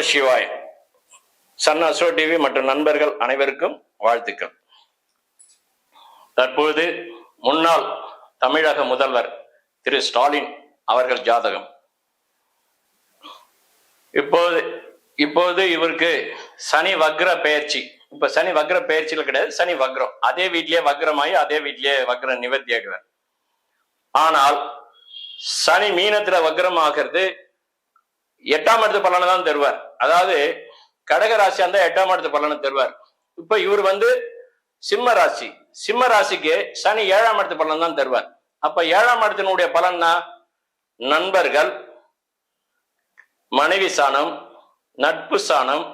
சிவாய். Sun astro TV மற்றும் நண்பர்கள் அனைவருக்கும் வாழ்த்துக்கள். தற்போது முன்னாள் தமிழக முதல்வர் திரு ஸ்டாலின் அவர்கள் ஜாதகம். இப்போது இவருக்கு சனி வக்ர பெயர்ச்சி. இப்ப சனி வக்ர பெயர்ச்சியில கிடையாது, சனி வக்ரம். அதே வீட்லயே வக்ரமாயி அதே வீட்லயே வக்ர நிவர்த்தி ஆகிறார். ஆனால் சனி மீனத்துல வக்ரம் ஆகிறது 8ஆம் இடத்து பலனை தான் தருவார். அதாவது கடக ராசி அந்த 8ஆம் இடத்து பலனை தருவார். இப்ப இவர் சிம்ம ராசி, சிம்ம ராசிக்கு சனி 7ஆம் இடத்து பலன் தான் தருவார். அப்ப 7ஆம் இடத்தினுடைய பலன்னா நண்பர்கள், மனைவி சாணம், நட்பு சாணம்,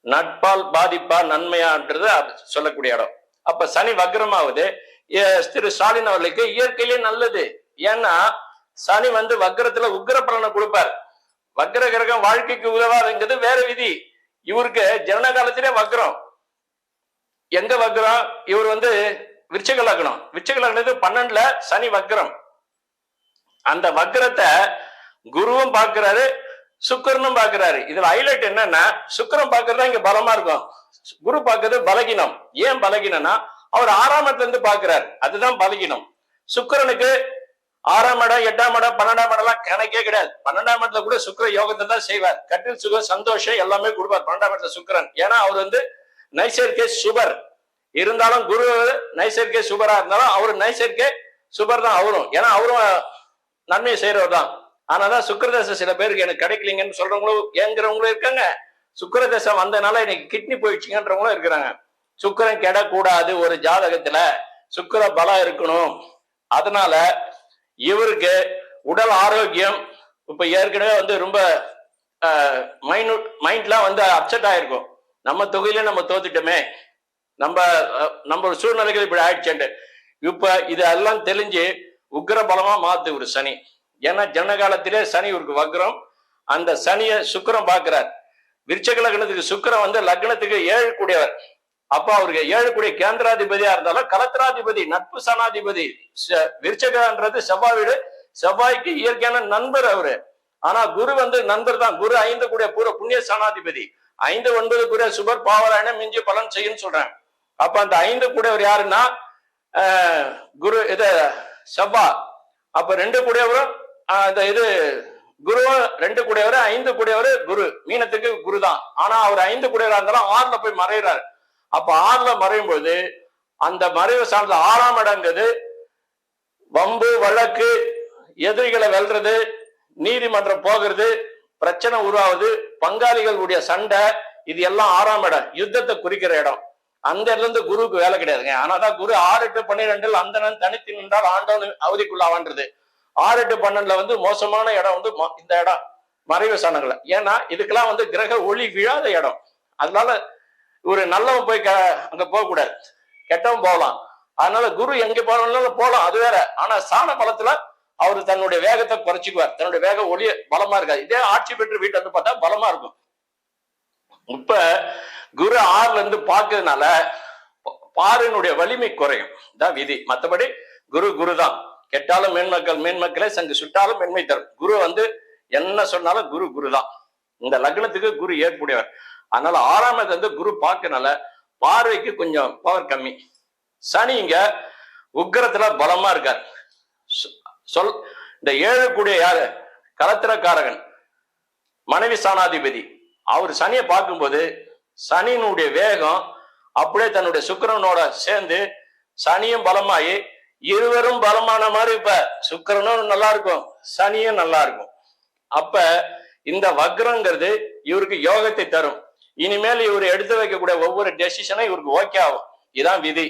நட்பால் பாதிப்பா நன்மையான்றது சொல்லக்கூடிய இடம். அப்ப சனி வக்ரமாவது திரு ஸ்டாலின் அவர்களுக்கு இயற்கையிலே நல்லது. ஏன்னா சனி வக்ரத்துல உக்ர பலனை கொடுப்பார். வக்ர கிரகம் வாழ்க்கைக்கு உதவாதுங்கிறது வேற விதி. இவருக்கு ஜனன காலத்திலே வக்ரம். எங்க வக்ரம்? இவர் விருச்சிக லக்னம். விருச்சிக லக்னத்து 12ல சனி வக்ரம். அந்த வக்ரத்தை குருவும் பார்க்கிறாரு, சுக்கரனும் பார்க்கிறாரு. இதுல ஹைலைட் என்னன்னா சுக்கரன் பார்க்கறதா இங்க பலமா இருக்கும், குரு பார்க்கறது பலகீனம். ஏன் பலகீனம்னா அவர் 6ஆம் இடத்துல இருந்து பார்க்கிறார், அதுதான் பலகீனம். சுக்கரனுக்கு 6ஆம் இடம், 8ஆம் இடம், 12ஆம் இடம் எல்லாம் கணக்கே கிடையாது. 12ஆம் இடத்துல கூட சுக்கர யோகத்தை தான் செய்வார். கட்டில் சுகம், சந்தோஷம் எல்லாமே கொடுப்பார் 12ஆம் இடத்துல சுக்கரன். ஏன்னா அவர் நைசர்கே சுபர். இருந்தாலும் குரு நைசர்கே சுபரா இருந்தாலும் அவரு நைசர்கே சுபர் தான் அவரும். ஏன்னா அவரும் நன்மையை செய்யறவர் தான். ஆனாதான் சுக்கரதசை சில பேருக்கு எனக்கு கிடைக்கலீங்கன்னு சொல்றவங்களும் ஏங்குறவங்களும் இருக்காங்க. சுக்கரதசை வந்ததுனால எனக்கு கிட்னி போயிடுச்சுங்கன்றவங்களும் இருக்கிறாங்க. சுக்கரன் கெடக்கூடாது, ஒரு ஜாதகத்துல சுக்கர பலம் இருக்கணும். அதனால இவருக்கு உடல் ஆரோக்கியம் இப்ப ஏற்கனவே ரொம்ப மைண்ட்லாம் அப்செட் ஆயிருக்கும். நம்ம தொகையில நம்ம தோத்துட்டோமே, நம்ம சூழ்நிலைகள் இப்படி ஆயிடுச்சு. இப்ப இதெல்லாம் தெரிஞ்சு உக்ர பலமா மாத்து ஒரு சனி. ஏன்னா ஜனகாலத்திலே சனி இவருக்கு வக்ரம். அந்த சனியை சுக்கரம் பார்க்கிறார். விருச்சக லக்னத்துக்கு சுக்கரம் லக்னத்துக்கு 7 கூடியவர். அப்ப அவருக்கு 7 கூடிய கேந்திராதிபதியா இருந்தாலும் கலத்திராதிபதி, நட்பு சனாதிபதி. விருச்சகன்றது செவ்வாய் வீடு, செவ்வாய்க்கு இயற்கையான நண்பர் அவரு. ஆனா குரு நண்பர் தான். குரு 5 கூடிய பூர புண்ணிய சனாதிபதி, 5, 9 கூடிய சுபர் பாவராயணம் மிஞ்சி பலன் செய்யும் சொல்றேன். அப்ப அந்த 5 கூடியவர் யாருன்னா குரு, செவ்வா. அப்ப 2 கூடியவரும் குருவும் 2 கூடியவர், 5 கூடியவர் குரு. மீனத்துக்கு குரு தான். ஆனா அவர் 5 கூடியவரா இருந்தாலும் 6ல போய் மறைகிறார். அப்ப 6ல மறையும் பொழுது அந்த மறைவு சார்ந்த 6ஆம் இடங்கிறது வம்பு வழக்கு, எதிரிகளை வெல்றது, நீதிமன்றம் போகிறது, பிரச்சனை உருவாகுது, பங்காளிகளுடைய சண்டை, இது எல்லாம் 6ஆம் இடம், யுத்தத்தை குறிக்கிற இடம். அந்த இடத்துல இருந்து குருவுக்கு வேலை கிடையாதுங்க. ஆனாதான் குரு 6, 8, 12 அந்த தனித்து நின்றால் ஆண்டவன் அவதிக்குள்ளாவான்றது. 6, 8, 12 மோசமான இடம் இந்த இடம் மறைவு சாணங்களை. ஏன்னா இதுக்கெல்லாம் கிரக ஒளி விழாத இடம். அதனால ஒரு நல்லவன் போய் அங்க போக கூடாது, கெட்டவன் போகலாம். அதனால குரு எங்க போனாலும் போகலாம், அது வேற. ஆனா சாண பலத்துல அவரு தன்னுடைய வேகத்தை குறைச்சிக்குவார். தன்னுடைய வேக ஒளி பலமா இருக்காது. இதே ஆட்சி பெற்று வீட்டை பார்த்தா பலமா இருக்கும். இப்ப குரு 6ல இருந்து பார்க்கறதுனால பாரினுடைய வலிமை குறையும், தான் விதி. மற்றபடி குரு தான். கெட்டாலும் மேன்மக்களே சங்கு சுட்டாலும் மென்மை தரும். குரு என்ன சொன்னாலும் குரு தான். இந்த லக்னத்துக்கு குரு ஏற்புடையவர். அதனால 6ஆம் இடத்துல குரு பார்க்கனால பார்வைக்கு கொஞ்சம் பவர் கம்மி. சனி இங்க உக்கிரத்துல பலமா இருக்கார். இந்த 7 கூடிய யாரு? கலத்திரக்காரகன், மனைவி சாணாதிபதி. அவர் சனியை பார்க்கும்போது சனியினுடைய வேகம் அப்படியே தன்னுடைய சுக்கிரனோட சேர்ந்து சனியும் பலமாயி இருவரும் பலமான மாதிரி இப்ப சுக்கிரனும் நல்லா இருக்கும், சனியும் நல்லா இருக்கும். அப்ப இந்த வக்ரங்கிறது இவருக்கு யோகத்தை தரும். இனிமேல் இவர் எடுத்து வைக்கக்கூடிய ஒவ்வொரு டெசிஷனும் இவருக்கு ஓகே ஆகும். இதான் விதி.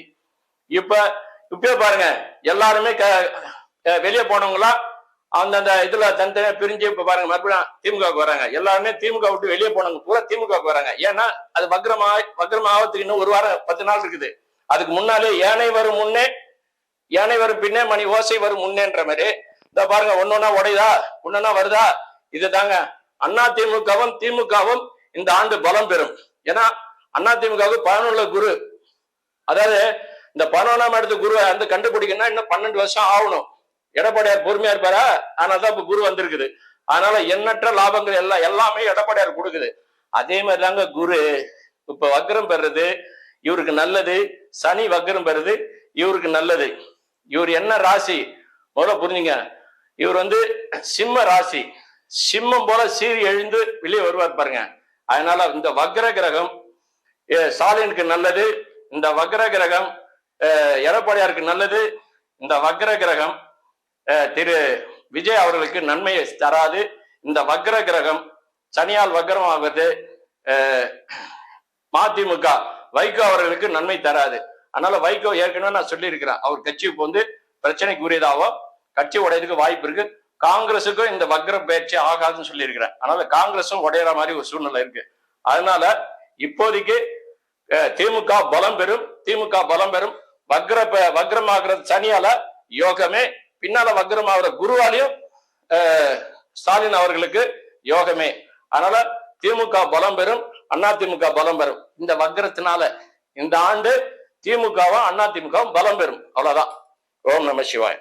இப்ப பாருங்க, எல்லாருமே வெளியே போனவங்களா அந்தந்த இதுல தனித்தனியா பிரிஞ்சு இப்ப பாருங்க மறுபடியும் திமுகவுக்கு வராங்க. எல்லாருமே திமுக விட்டு வெளியே போனவங்க பூரா திமுகவுக்கு வராங்க. ஏன்னா அது வக்ரமாவதுக்கு இன்னும் 1 வாரம் 10 நாள் இருக்குது. அதுக்கு முன்னாலே யானை வரும் முன்னே, யானை வரும் பின்னே, மணி ஓசை வரும் முன்னேன்ற மாதிரி இந்த பாருங்க ஒன்னொன்னா உடையுதா, ஒன்னொன்னா வருதா. இது தாங்க திமுகவும் இந்த ஆண்டு பலம் பெறும். ஏன்னா அதிமுகவுக்கு 11 குரு. அதாவது இந்த 11ஆம் இடத்து குருவை கண்டுபிடிக்கணும்னா இன்னும் 12 வருஷம் ஆகணும். எடப்பாடியார் பொறுமையா இருப்பாரா? ஆனாதான் இப்ப குரு வந்திருக்குது. அதனால எண்ணற்ற லாபங்கள் எல்லாமே எடப்பாடியார் கொடுக்குது. அதே மாதிரிதாங்க குரு இப்ப வக்ரம் பெறுறது இவருக்கு நல்லது, சனி வக்ரம் பெறுது இவருக்கு நல்லது. இவர் என்ன ராசி முதல்ல புரிஞ்சுங்க. இவர் சிம்ம ராசி, சிம்மம் போல சீறி எழுந்து வெளியே வருவார் பாருங்க. அதனால இந்த வக்ர கிரகம் ஸ்டாலினுக்கு நல்லது, இந்த வக்ர கிரகம் எடப்பாடியாருக்கு நல்லது, இந்த வக்ர கிரகம் திரு விஜய் அவர்களுக்கு நன்மையை தராது. இந்த வக்ர கிரகம் சனியால் வக்ரம் ஆகுது மதிமுக வைகோ அவர்களுக்கு நன்மை தராது. அதனால வைகோ ஏற்கனவே நான் சொல்லி இருக்கிறேன், அவர் கட்சி இப்போ பிரச்சனைக்கு உரியதாவோ கட்சி உடையதுக்கு வாய்ப்பு இருக்கு. காங்கிரஸுக்கும் இந்த வக்ர பயிற்சி ஆகாதுன்னு சொல்லி இருக்கிறேன். அதனால காங்கிரஸும் உடையிற மாதிரி ஒரு சூழ்நிலை இருக்கு. அதனால இப்போதைக்கு திமுக பலம் பெறும், திமுக பலம் பெறும். வக்ரமாகிறது சனியால யோகமே, பின்னால வக்ரமாகிற குருவாலையும் ஸ்டாலின் அவர்களுக்கு யோகமே. அதனால திமுக பலம் பெறும், அதிமுக பலம் பெறும். இந்த வக்ரத்தினால இந்த ஆண்டு திமுகவும் அதிமுகவும் பலம் பெறும். அவ்வளவுதான். ஓம் நம சிவாய்.